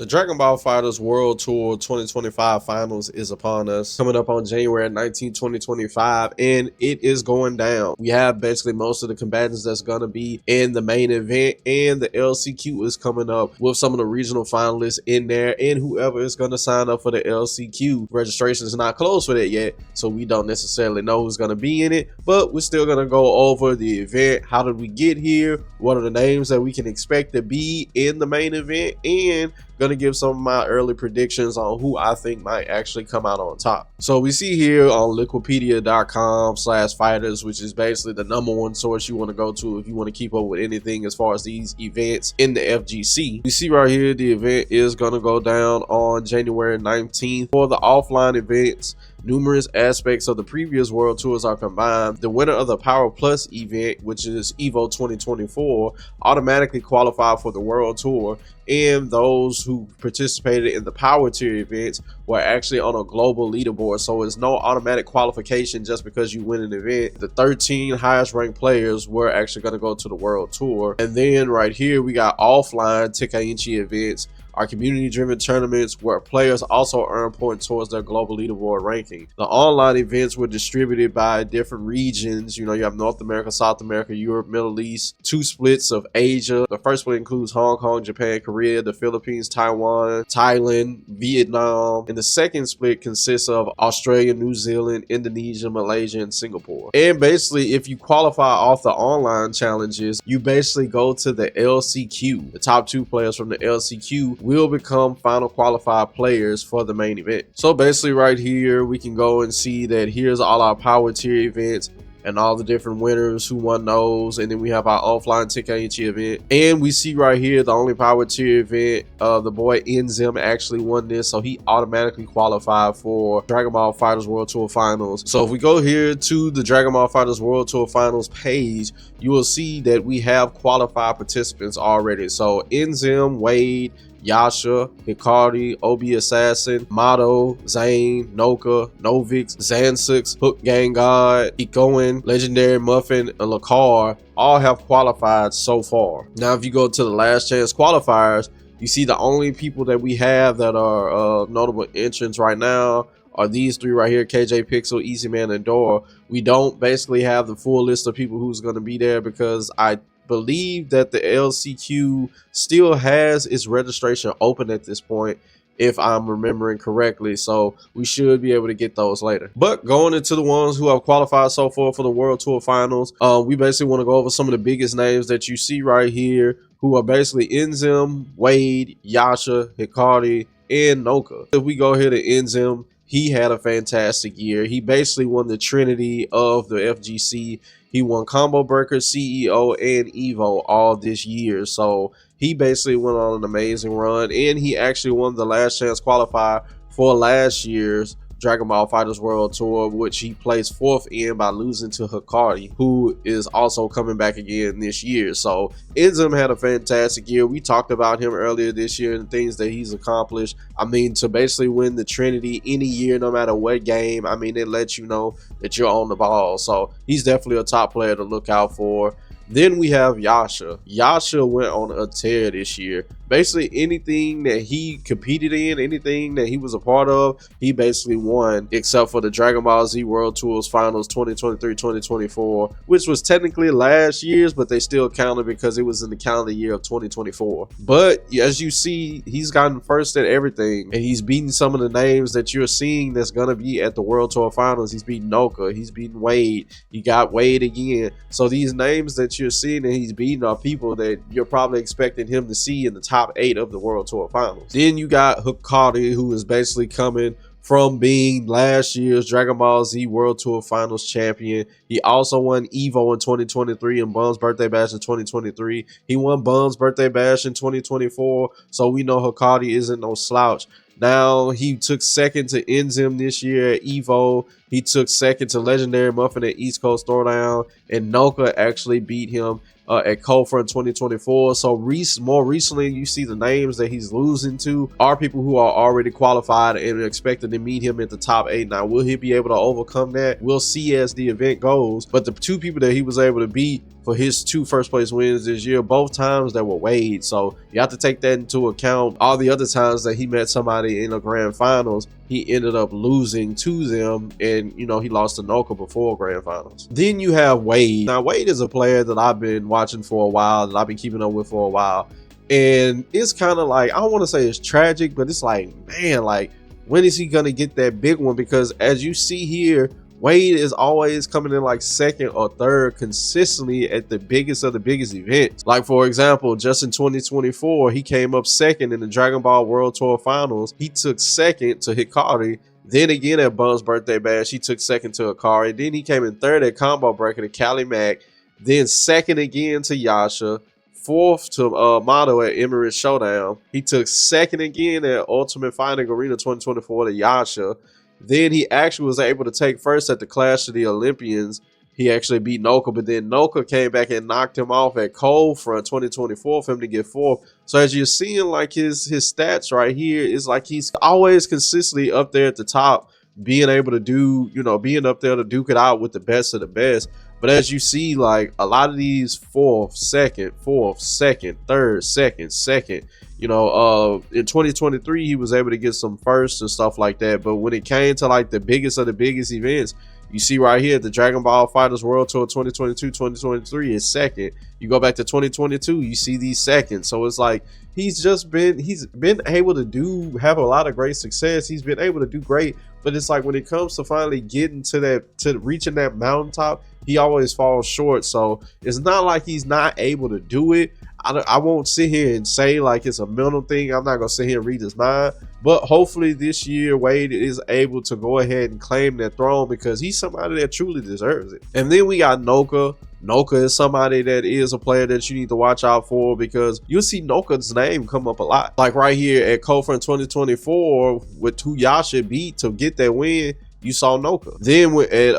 The Dragon Ball FighterZ World Tour 2025 Finals is upon us, coming up on January 19, 2025, and it is going down. We have basically most of the combatants that's going to be in the main event, and the LCQ is coming up with some of the regional finalists in there, and whoever is going to sign up for the LCQ. Registration is not closed for that yet, so we don't necessarily know who's going to be in it, but we're still going to go over the event. How did we get here? What are the names that we can expect to be in the main event? And gonna give some of my early predictions on who I think might actually come out on top. So we see here on liquipedia.com/fighters, which is basically the #1 source you want to go to if you want to keep up with anything as far as these events in the FGC. We see right here the event is gonna go down on January 19th. For the offline events, numerous aspects of the previous world tours are combined. The winner of the Power Plus event, which is EVO 2024, automatically qualify for the world tour, and those who participated in the power tier events were actually on a global leaderboard, so it's no automatic qualification just because you win an event. The 13 highest ranked players were actually going to go to the world tour. And then right here we got offline Tekaichi events, are community-driven tournaments where players also earn points towards their global leaderboard ranking. The online events were distributed by different regions. You know, you have North America, South America, Europe, Middle East, 2 splits of Asia. The first split includes Hong Kong, Japan, Korea, the Philippines, Taiwan, Thailand, Vietnam. And the second split consists of Australia, New Zealand, Indonesia, Malaysia, and Singapore. And basically, if you qualify off the online challenges, you basically go to the LCQ. The top 2 players from the LCQ will become final qualified players for the main event. So basically right here we can go and see that here's all our power tier events and all the different winners who won those, and then we have our offline Tekaichi event, and we see right here the only power tier event, the boy Enzim actually won this, so he automatically qualified for Dragon Ball FighterZ World Tour Finals. So if we go here to the Dragon Ball FighterZ World Tour Finals page, you will see that we have qualified participants already. So Enzim, Wade, Yasha, Hikari, Obi Assassin, Mato, Zane, Noka, Novix, Zansix, Hook Gang God, Ikoen, Legendary Muffin, and Lakar all have qualified so far. Now if you go to the last chance qualifiers, you see the only people that we have that are notable entrants right now are these 3 right here: KJ Pixel, Easy Man, and Dora. We don't basically have the full list of people who's going to be there because I believe that the LCQ still has its registration open at this point, if I'm remembering correctly, so we should be able to get those later. But going into the ones who have qualified so far for the World Tour Finals, we basically want to go over some of the biggest names that you see right here, who are basically Enzim, Wade, Yasha, Hikari, and Noka. If we go here to Enzim, he had a fantastic year. He basically won the Trinity of the FGC. He won Combo Breaker, CEO, and EVO all this year. So he basically went on an amazing run, and he actually won the last chance qualifier for last year's Dragon Ball FighterZ World Tour, which he placed 4th in by losing to Hikari, who is also coming back again this year. So Enzim had a fantastic year. We talked about him earlier this year and the things that he's accomplished. I mean, to basically win the Trinity any year, no matter what game, I mean, it lets you know that you're on the ball. So he's definitely a top player to look out for. Then we have Yasha. Yasha went on a tear this year. Basically anything that he competed in, anything that he was a part of, he basically won, except for the Dragon Ball Z World Tours Finals 2023-2024, which was technically last year's, but they still counted because it was in the calendar year of 2024. But as you see, he's gotten first at everything, and he's beaten some of the names that you're seeing that's going to be at the World Tour Finals. He's beaten Noka, he's beaten Wade, he got Wade again. So these names that you're seeing that he's beating are people that you're probably expecting him to see in the top 8 of the World Tour Finals. Then you got Hikari, who is basically coming from being last year's Dragon Ball Z World Tour Finals champion. He also won EVO in 2023 and Bum's Birthday Bash in 2023. He won Bum's Birthday Bash in 2024, so we know Hikari isn't no slouch. Now he took 2nd to Enzim this year at EVO. He took 2nd to Legendary Muffin at East Coast Throwdown, and Noka actually beat him at Kofa in 2024. So more recently, you see the names that he's losing to are people who are already qualified and expected to meet him at the top 8. Now, will he be able to overcome that? We'll see as the event goes. But the 2 people that he was able to beat for for his 2 first place wins this year. Both times that were Wade, so you have to take that into account. All the other times that he met somebody in the grand finals, he ended up losing to them, and you know, he lost to Noka before grand finals. Then you have Wade. Now Wade is a player that I've been watching for a while, that I've been keeping up with for a while, and it's kind of like, I don't want to say it's tragic, but it's like, man, like, when is he gonna get that big one? Because as you see here, Wade is always coming in like second or third consistently at the biggest of the biggest events. Like, for example, just in 2024, he came up second in the Dragon Ball World Tour Finals. He took second to Hikari. Then again at Bum's Birthday Bash, he took second to Hikari. Then he came in third at Combo Breaker to Cali Mac. Then second again to Yasha. Fourth to Motto at Emirates Showdown. He took second again at Ultimate Fighting Arena 2024 to Yasha. Then he actually was able to take first at the Clash of the Olympians. He actually beat Noka, but then Noka came back and knocked him off at Cold Front 2024 for him to get fourth. So as you're seeing, like, his stats right here, is like he's always consistently up there at the top, being able to do, you know, being up there to duke it out with the best of the best. But as you see, like, a lot of these fourth, second, third, second, you know, in 2023, he was able to get some firsts and stuff like that. But when it came to like the biggest of the biggest events, you see right here, the Dragon Ball FighterZ World Tour 2022, 2023 is second. You go back to 2022, you see these seconds. So it's like, he's been able to have a lot of great success. He's been able to do great. But it's like, when it comes to finally getting to reaching that mountaintop, he always falls short. So it's not like he's not able to do it. I won't sit here and say like it's a mental thing. I'm not gonna sit here and read his mind, but hopefully this year Wade is able to go ahead and claim that throne, because he's somebody that truly deserves it. And then we got Noka. Noka is somebody that is a player that you need to watch out for, because you'll see Noka's name come up a lot. Like right here at Kofront 2024, with who Yasha beat to get that win, you saw Noka. Then at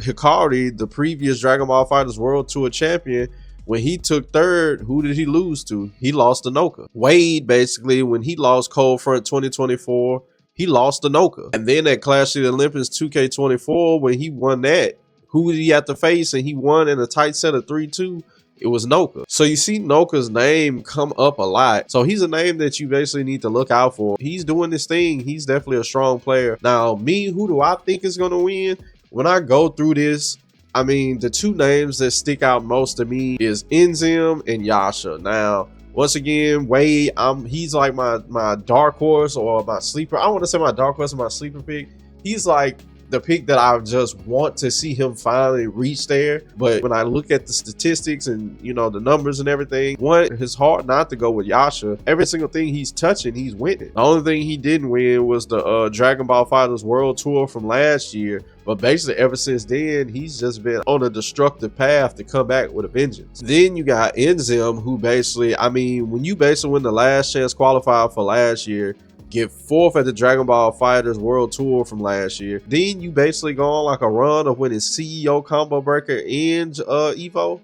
Hikari, the previous Dragon Ball FighterZ World Tour champion, when he took third, who did he lose to? He lost to Noka. Wade, basically, when he lost Cold Front 2024, he lost to Noka. And then at Clash of the Olympics 2K24, when he won that, who did he have to face? And he won in a tight set of 3-2. It was Noka. So you see Noka's name come up a lot. So he's a name that you basically need to look out for. He's doing this thing. He's definitely a strong player. Now, who do I think is going to win? When I go through this, I mean, the two names that stick out most to me is Enzim and Yasha. Now, once again, Wade, he's like my dark horse, or my sleeper. I don't want to say my dark horse or my sleeper pick. He's like the pick that I just want to see him finally reach there. But when I look at the statistics and, you know, the numbers and everything, it's hard not to go with Yasha. Every single thing he's touching, he's winning. The only thing he didn't win was the Dragon Ball FighterZ World Tour from last year. But basically, ever since then, he's just been on a destructive path to come back with a vengeance. Then you got Enzim, who basically, I mean, when you basically win the last chance qualifier for last year, get fourth at the Dragon Ball FighterZ World Tour from last year, then you basically go on like a run of winning CEO, Combo Breaker, and Evo.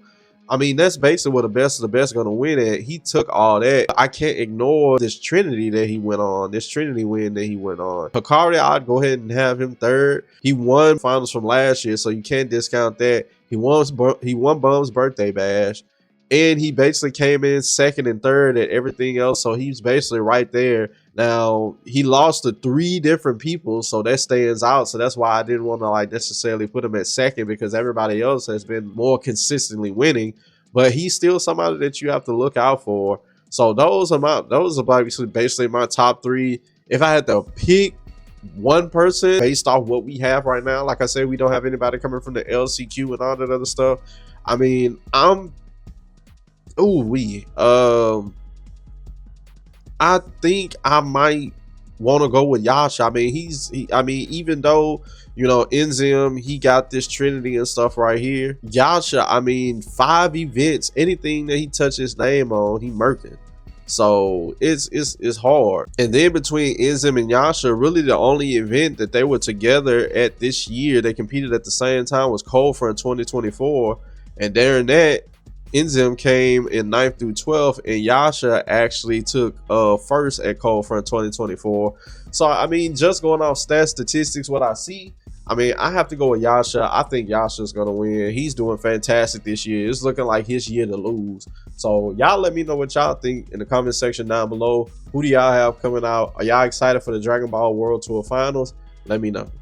I mean, that's basically what the best of the best going to win at. He took all that. I can't ignore this Trinity that he went on, this Trinity win that he went on. Hikari, I'd go ahead and have him third. He won finals from last year, so you can't discount that. He won Bum's Birthday Bash, and he basically came in second and third at everything else, so he's basically right there. Now, he lost to 3 different people, so that stands out. So that's why I didn't want to like necessarily put him at second, because everybody else has been more consistently winning. But he's still somebody that you have to look out for. So those are basically my top 3. If I had to pick one person based off what we have right now, like I said, we don't have anybody coming from the LCQ and all that other stuff. I mean, I think I might want to go with Yasha. I mean, even though, you know, Enzim, he got this Trinity and stuff right here. Yasha, I mean, 5 events, anything that he touched his name on, he murking. So it's hard. And then between Enzim and Yasha, really the only event that they were together at this year, they competed at the same time, was Cold Front 2024. And during that, Enzim came in 9th through 12th, and Yasha actually took first at Cold Front 2024. So I mean, just going off stats, statistics, what I see, I mean, I have to go with Yasha. I think Yasha's going to win. He's doing fantastic this year. It's looking like his year to lose. So y'all let me know what y'all think in the comment section down below. Who do y'all have coming out? Are y'all excited for the Dragon Ball World Tour Finals? Let me know.